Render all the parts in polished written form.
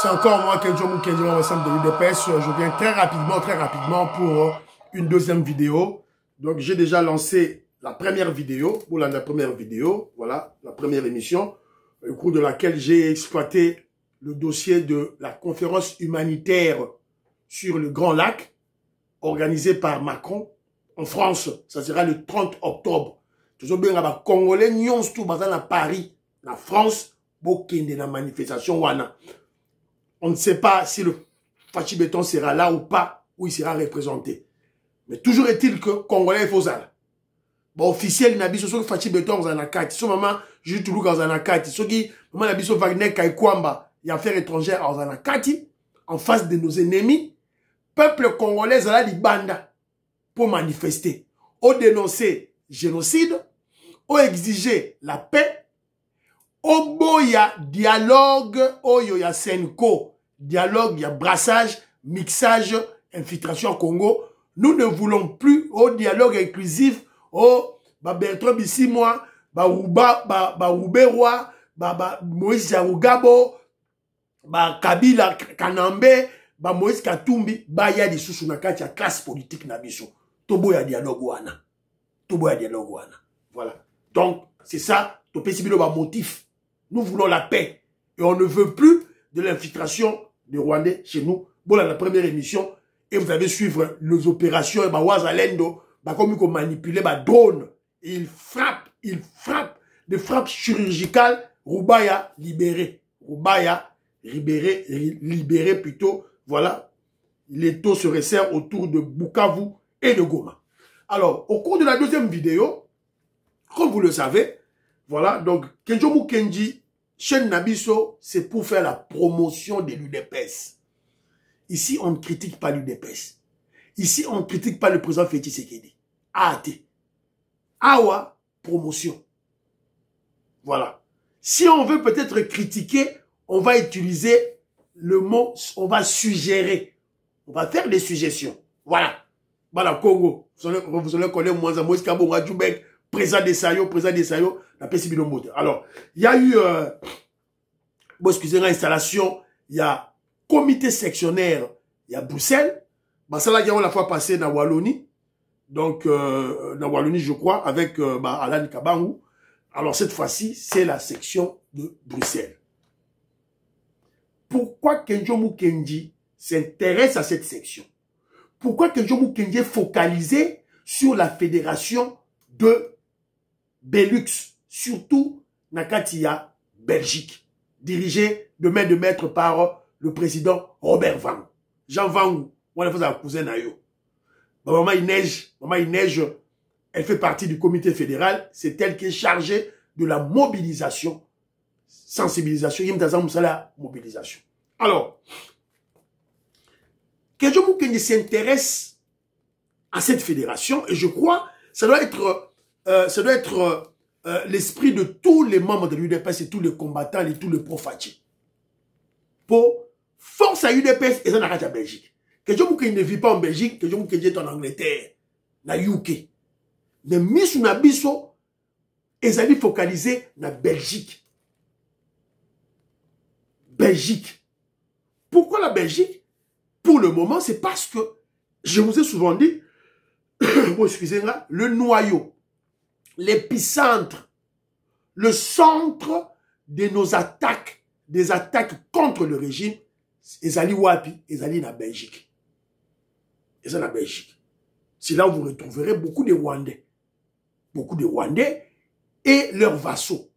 C'est encore moi, Kenjo Mukenji, ensemble de l'UDPS. Je viens très rapidement pour une deuxième vidéo. Donc, j'ai déjà lancé la première vidéo, voilà, la première émission, au cours de laquelle j'ai exploité le dossier de la conférence humanitaire sur le Grand Lac, organisée par Macron en France. Ça sera le 30 octobre. Toujours bien, les Congolais, nyons tout basé à Paris, la France, bokende na manifestation wana. On ne sait pas si le Fachi Béton sera là ou pas, où il sera représenté. Mais toujours est-il que Congolais, il faut ça. Bon, officiel, il n'a pas de Fachi Béton dans la carte. Ce moment, je suis dans la carte. Ce qui, il n'a pas de Wagner Kaikwamba, il y a affaires étrangères dans la carte, en face de nos ennemis. Peuple congolais, il a dit banda pour manifester. Au dénoncer génocide, au exiger la paix, au boya dialogue, au ya senko, dialogue, ya brassage, mixage, infiltration au Congo. Nous ne voulons plus au dialogue inclusif, au Bertrand Bisimwa, Rouberoi, Moïse Jarugabo, Kabila Kanambe, Moïse Katumbi, ya di susu na kati ya classe politique na biso. Tobo ya dialogue wana. Tobo ya dialogue wana. Voilà. Donc, c'est ça, to pesibilo ba motif. Nous voulons la paix. Et on ne veut plus de l'infiltration des Rwandais chez nous. Bon, la première émission, et vous allez suivre les opérations, et Wazalendo, comme ils manipulent, drone. Il frappe, des frappes chirurgicales. Roubaya libéré. Roubaya libéré plutôt. Voilà. Les taux se resserrent autour de Bukavu et de Goma. Alors, au cours de la deuxième vidéo, comme vous le savez, voilà, donc, Kenjo Mukenji, chaîne Nabiso, c'est pour faire la promotion de l'UDPS. Ici, on ne critique pas l'UDPS. Ici, on ne critique pas le président Félix Tshisekedi. AAT. Awa, promotion. Voilà. Si on veut peut-être critiquer, on va utiliser le mot, on va suggérer. On va faire des suggestions. Voilà. Voilà, Congo. Vous allez connaître Moïse Kabonga Djoubek, président des Sayo, la PCB. Alors, il y a eu, bon, excusez-moi, installation, il y a comité sectionnaire, il y a Bruxelles. Bah, ça là, il y a la fois passé dans Wallonie. Donc, dans Wallonie, je crois, avec Alain Kabangou. Alors, cette fois-ci, c'est la section de Bruxelles. Pourquoi Kenjo Mukenji s'intéresse à cette section? Pourquoi Kenjo Mukenji est focalisé sur la fédération de Belux, surtout Nakatia, Belgique, dirigée de main de maître par le président Robert Vang. Jean Vang, on a fait un cousin à eux. Maman il neige, elle fait partie du comité fédéral, c'est elle qui est chargée de la mobilisation, sensibilisation, mobilisation. Alors, Kenjo Mukenji s'intéresse à cette fédération et je crois ça doit être l'esprit de tous les membres de l'UDPS et tous les combattants et tous les pro-Fachi. Pour force à l'UDPS et ça n'a en Belgique. Kenjo Mukenji ne vit pas en Belgique, Kenjo Mukenji est en Angleterre, na UK. Mais Miss Nabiso est focalisé na Belgique. Belgique. Pourquoi la Belgique? Pour le moment, c'est parce que, je vous ai souvent dit, bon, excusez-moi, le noyau, l'épicentre, le centre de nos attaques, des attaques contre le régime, Ezali Wapi, Ezali na Belgique. Ezali na Belgique. C'est là où vous retrouverez beaucoup de Rwandais. Beaucoup de Rwandais et leurs vassaux.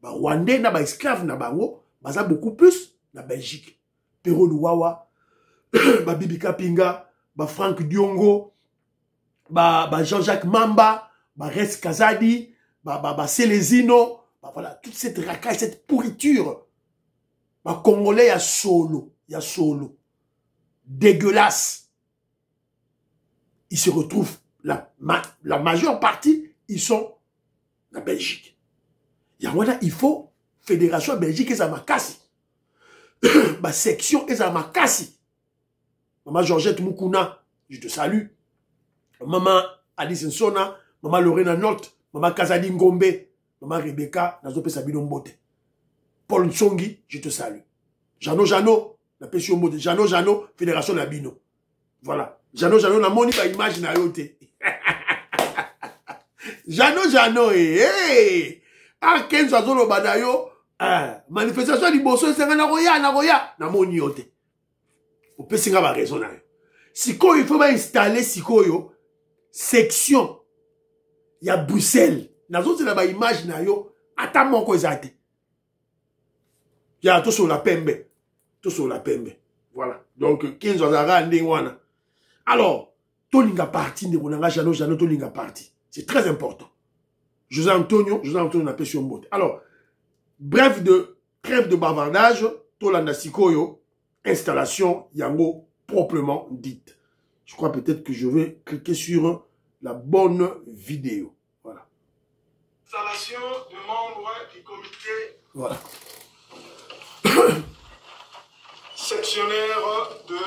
Bah, Rwandais, na ba esclaves na bango, baza beaucoup plus na Belgique. Pero Luwawa, ba Bibi Kapinga, ba Franck Diongo, ba Jean-Jacques Mamba, ba Res Kazadi, ba Célésino, voilà, toute cette racaille, cette pourriture. Ba Congolais, il y a solo. Dégueulasse. Ils se retrouvent, la majeure partie, ils sont en Belgique. Il faut Fédération Belgique et Zamakasi. Ma section et Zamakasi. Maman Georgette Moukouna, je te salue. Maman Alice Nsona, Maman Lorena Nolte, Maman Kazadi Ngombe, Maman Rebecca, Nazope Sabino Mbote. Paul Nsongi, je te salue. Jano, na pesi mbote Jano fédération na bino voilà Jano na moni ba image na yo te Jano eh a Kenzo azolo bana yo manifestation liboso esenga na koya na moni yo te opesi nga ba raison na yo sikoyo il faut ba installer sikoyo section ya Bruxelles nazozela ba image na yo ata moko ezate ya to sur la pembe voilà donc 15 azara ndenge wana alors tolinga parti ndeko nanga Jano tolinga parti c'est très important José Antonio na pesi mbote alors bref de trêve de bavardage tolanda sikoyo installation yango proprement dite. Je crois peut-être que je vais cliquer sur la bonne vidéo. Voilà. Installation de membres du comité voilà. sectionnaire de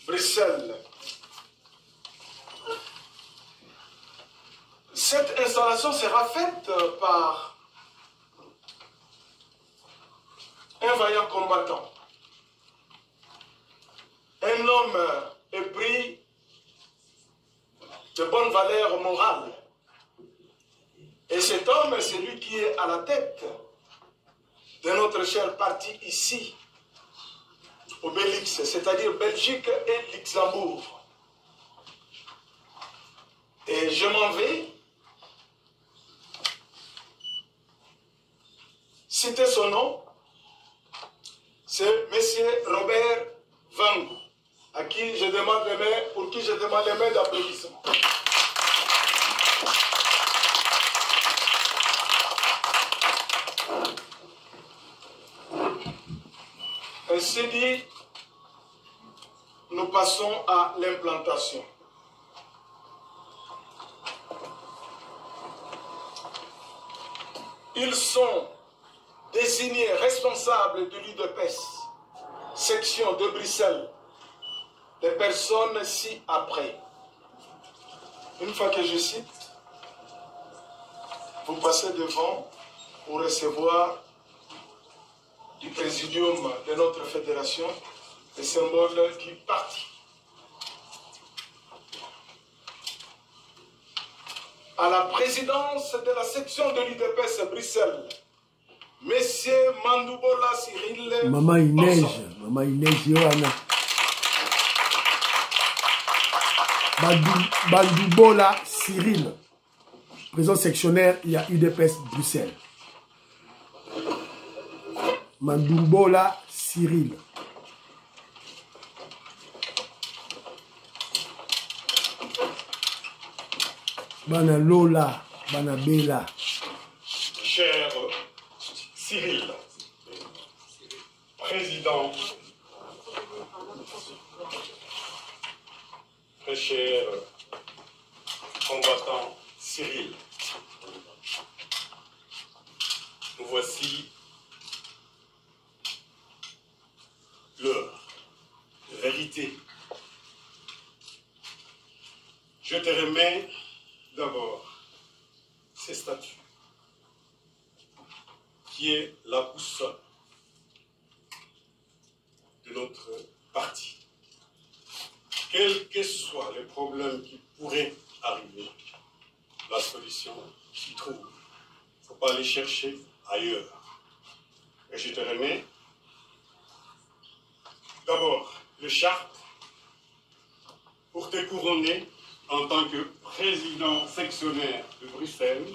Bruxelles. Cette installation sera faite par un vaillant combattant, un homme épris de bonnes valeurs morales. Et cet homme, c'est lui qui est à la tête de notre cher parti ici, au Belix, c'est-à-dire Belgique et Luxembourg. Et je m'en vais citer son nom. C'est M. Robert Vangou, à qui je demande les mains, pour qui je demande les mains d'applaudissement. Ainsi dit, nous passons à l'implantation. Ils sont désignés responsables de l'UDPS, section de Bruxelles, les personnes ci-après. Une fois que je cite, vous passez devant pour recevoir du présidium de notre fédération le symbole du parti. À la présidence de la section de l'UDPS Bruxelles, Monsieur Mandoubola Cyril. Maman Inège, Yohana. Mandoubola Cyril, président sectionnaire, il y a UDPS Bruxelles. Mandoubola Cyril. Bana Lola, Bana Bella. Cher Cyril, président, très cher combattant Cyril, nous voici l'heure de vérité. Je te remets d'abord ces statuts, qui est la boussole de notre parti. Quels que soient les problèmes qui pourraient arriver, la solution s'y trouve. Il ne faut pas aller chercher ailleurs. Et je te remets d'abord le charte pour te couronner en tant que président sectionnaire de Bruxelles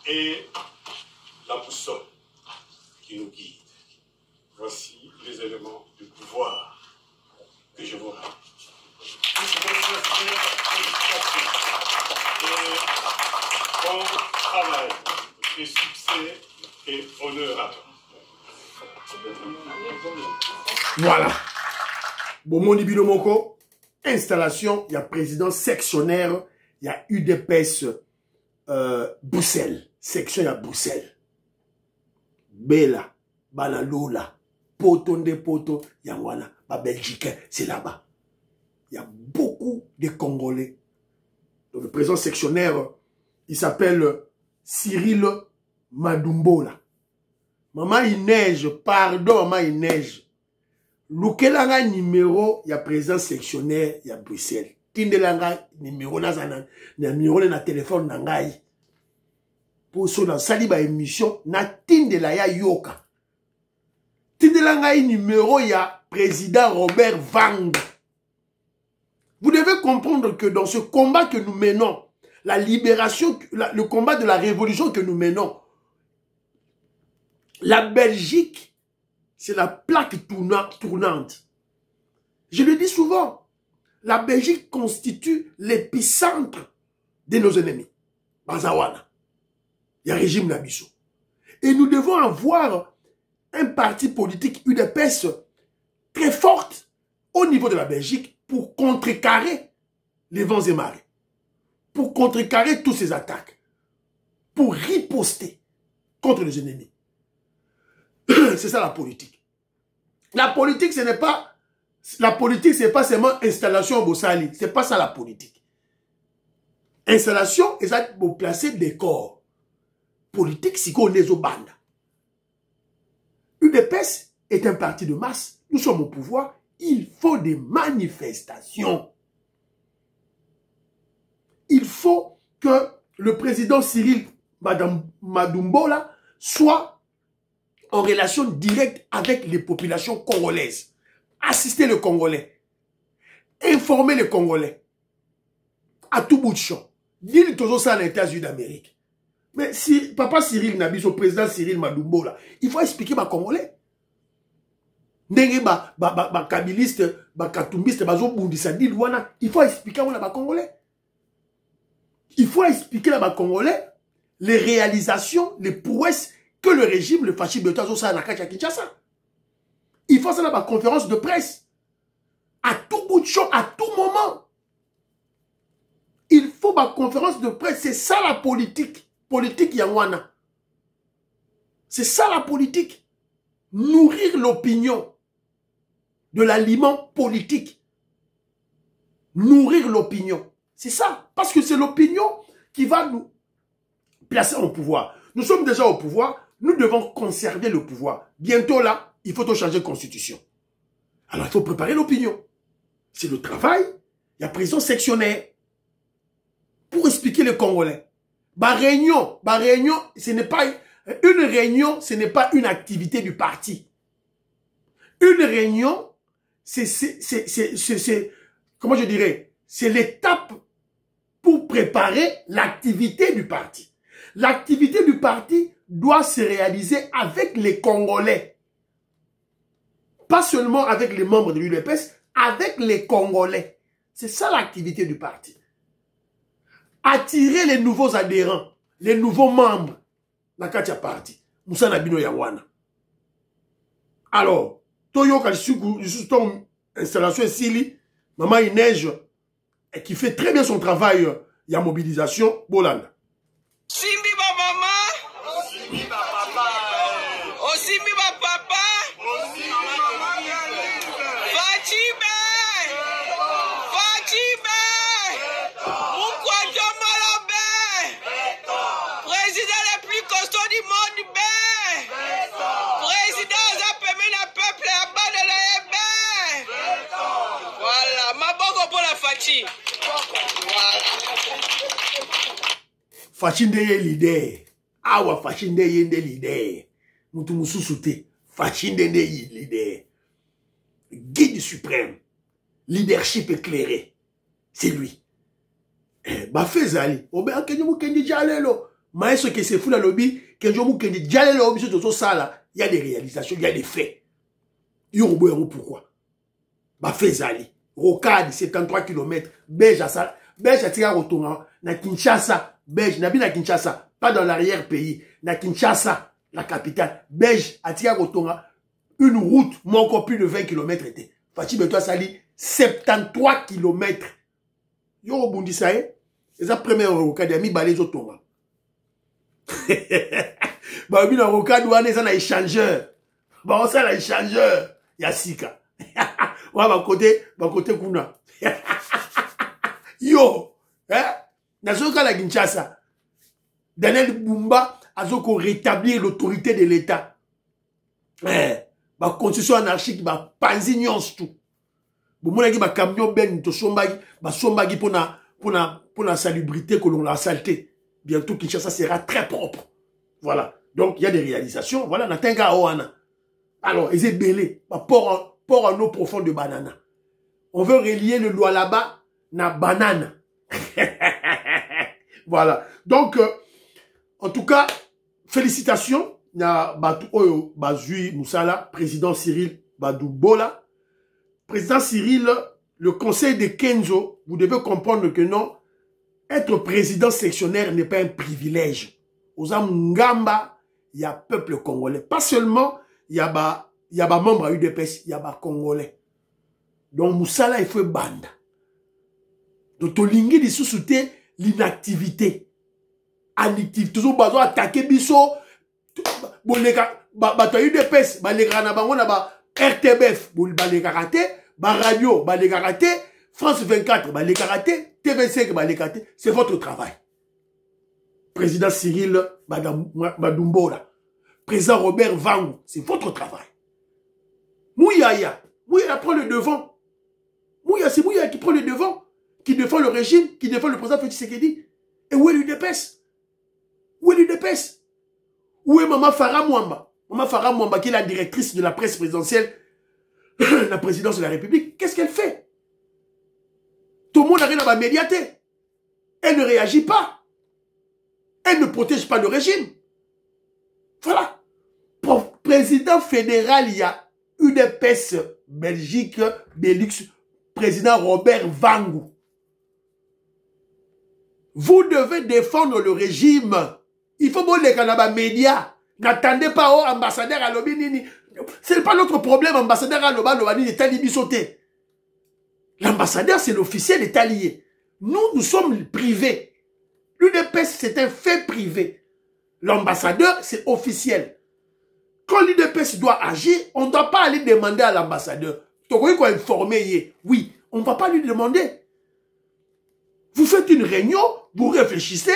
et la boussole qui nous guide. Voici les éléments de pouvoir que je vous rends. Et bon travail et succès et honneur à toi. Voilà. Bomoni Binomoko, installation, il y a président sectionnaire, il y a UDPS Bruxelles, section il y a Bruxelles. Bella, Banalola, Poto de Poto, Yangwana, ba Belgique, c'est là-bas. Il y a beaucoup de Congolais. Donc, le président sectionnaire, il s'appelle Cyril Mandoubola. Maman il neige, pardon maman il neige. Lukelanga numéro ya président sectionnaire ya Bruxelles. Tindelanga numéro na numéro na téléphone na ngai. Pour so na sali ba émission na tindela ya yoka. Tindelanga numéro ya président Robert Vang. Vous devez comprendre que dans ce combat que nous menons, la libération, le combat de la révolution que nous menons, la Belgique, c'est la plaque tournante. Je le dis souvent, la Belgique constitue l'épicentre de nos ennemis. Bazawana. Il y a un régime Nabiso. Et nous devons avoir un parti politique, une épaisse très forte au niveau de la Belgique pour contrecarrer les vents et marées. Pour contrecarrer toutes ces attaques. Pour riposter contre les ennemis. C'est ça la politique. La politique, ce n'est pas... La politique, ce n'est pas seulement installation au Bossali. Ce n'est pas ça la politique. Installation, c'est ça pour placer des corps. Politique, c'est qu'on est au banda. UDPS est un parti de masse. Nous sommes au pouvoir. Il faut des manifestations. Il faut que le président Cyril Madumbola soit en relation directe avec les populations congolaises. Assister le Congolais. Informer les Congolais. À tout bout de champ. Dire toujours ça à l'État-Unis d'Amérique. Mais si papa Cyril Nabiso, président Cyril Madumbola, il faut expliquer aux Congolais. Ndenge ba kabiliste, ba katumbiste, ba zobundisa dilwana, il faut expliquer aux Congolais. Il faut expliquer aux Congolais les réalisations, les prouesses que le régime, le fascisme de Tazosa Nakacha Kinshasa. Il faut ça dans la conférence de presse. À tout bout de champ, à tout moment. Il faut ma conférence de presse. C'est ça la politique. Politique Yangwana. C'est ça la politique. Nourrir l'opinion de l'aliment politique. Nourrir l'opinion. C'est ça. Parce que c'est l'opinion qui va nous placer au pouvoir. Nous sommes déjà au pouvoir. Nous devons conserver le pouvoir. Bientôt là, il faut changer de constitution. Alors il faut préparer l'opinion. C'est le travail. Il y a prison sectionnaire. Pour expliquer les Congolais. Réunion, ce n'est pas une réunion, ce n'est pas une activité du parti. Une réunion, c'est comment je dirais, c'est l'étape pour préparer l'activité du parti. L'activité du parti doit se réaliser avec les Congolais. Pas seulement avec les membres de l'UDPS, avec les Congolais. C'est ça l'activité du parti. Attirer les nouveaux adhérents, les nouveaux membres. La Katia Parti. Moussa Nabino Yawana. Alors, Toyo Kalisuku, ton installation ici, maman il neige, et qui fait très bien son travail, il y a mobilisation, Bolanda. Simbi ba maman, Simbi ba papa, oh Simbi ba papa, Fachibe, pourquoi Diomalabe, président le plus costaud du monde, président Zapemé le peuple à bas de l'Ebe. Voilà, ma bongo pour la Fachi. Fachi ndeye leader. Awa Fachi ndeye leader. Mutu mususute. Fachi ndeye leader. Guide suprême. Leadership éclairé. C'est lui. Bafezali. Obe akenyo mukendi jalelo. Maestro que c'est fou la lobby. Kenjo mukendi jalelo. Biso toto sala. Il y a des réalisations, il y a des faits. Yorubo yamo pourquoi? Bafezali. Rocade 73 km. Belge à ça. Belge à tira retourna. Na Kinshasa. Belge, Nabi na Kinshasa, pas dans l'arrière-pays. Na Kinshasa, la capitale. Belge, à Tiagotonga, une route, moins encore plus de 20 km était. Fachi Beto Sali, 73 km. Yo obundi ça est. C'est la première rocade, ami balé Zotonga. Bah, oui, la rocade, on a un échangeur. Bah, on a un échangeur. Yassika. Ouais, bah, côté Kuna. Yo, hein? Nazoka la Kinshasa. Daniel Bumba a rétablir l'autorité de l'État. ba concession anarchique ba panzi nyons tout bomonaki ba camion ben to sombagi pour la salubrité que l'on l'a saleté. Bientôt Kinshasa sera très propre. Voilà. Donc il y a des réalisations. Voilà, natenga oana. Alors, ils est belé, port en eau profonde de banana. On veut relier le Lualaba na banane. Voilà. Donc en tout cas, félicitations. Il y a Bazui Moussala, président Cyril Badoubola. Président Cyril, le conseil de Kenzo, vous devez comprendre que non, être président sectionnaire n'est pas un privilège. Aux Amungamba, il y a peuple congolais. Pas seulement, il y a membre à UDPS, il y a congolais. Donc Moussala, il faut bande. Donc Tolingi dit sous-souté l'inactivité. Addictive. Toujours besoin d'attaquer Bisso. Bato UDPS, balegana bango na ba RTBF, balegaraté, ba radio, balegaraté, France 24, balegaraté, TV5, balegaraté. C'est votre travail. Président Cyril Badumbola, président Robert Vangu, c'est votre travail. Mouyaya prend le devant. C'est Mouyaya qui prend le devant, qui défend le régime, qui défend le président Félix Tshisekedi. Et où est l'UDPS? Où est l'UDPS? Où est Maman Farah Mwamba? Maman Farah Mwamba, qui est la directrice de la presse présidentielle, la présidence de la République. Qu'est-ce qu'elle fait? Tout le monde a rien à médiater. Elle ne réagit pas. Elle ne protège pas le régime. Voilà. Pour président fédéral, il y a UDPS Belgique, Belux, président Robert Vangu. Vous devez défendre le régime. Il faut que les médias n'attendez pas au ambassadeur à l'Obinini. Ce n'est pas notre problème, ambassadeur à l'Obinini est talibi sauté. L'ambassadeur, c'est l'officiel est allié. Nous sommes privés. L'UDPS, c'est un fait privé. L'ambassadeur, c'est officiel. Quand l'UDPS doit agir, on ne doit pas aller demander à l'ambassadeur. Oui, on ne va pas lui demander. Vous faites une réunion, vous réfléchissez,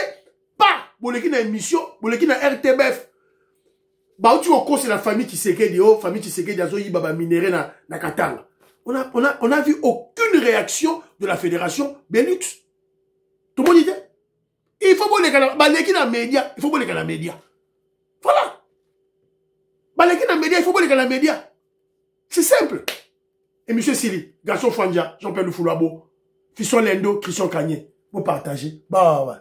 pas, vous avez une émission, vous avez une RTBF. C'est la famille qui s'est dit, famille qui s'est dit, minéré na Katanga. On a vu aucune réaction de la fédération Belux. Tout le monde dit, il faut que les médias, il faut que les médias. Voilà. Il faut que les médias. C'est simple. Et M. Sili, garçon Fandja, Jean-Pierre Lufulabo, Fisson Lendo, Christian Kanye, vous partagez. Bah, ouais.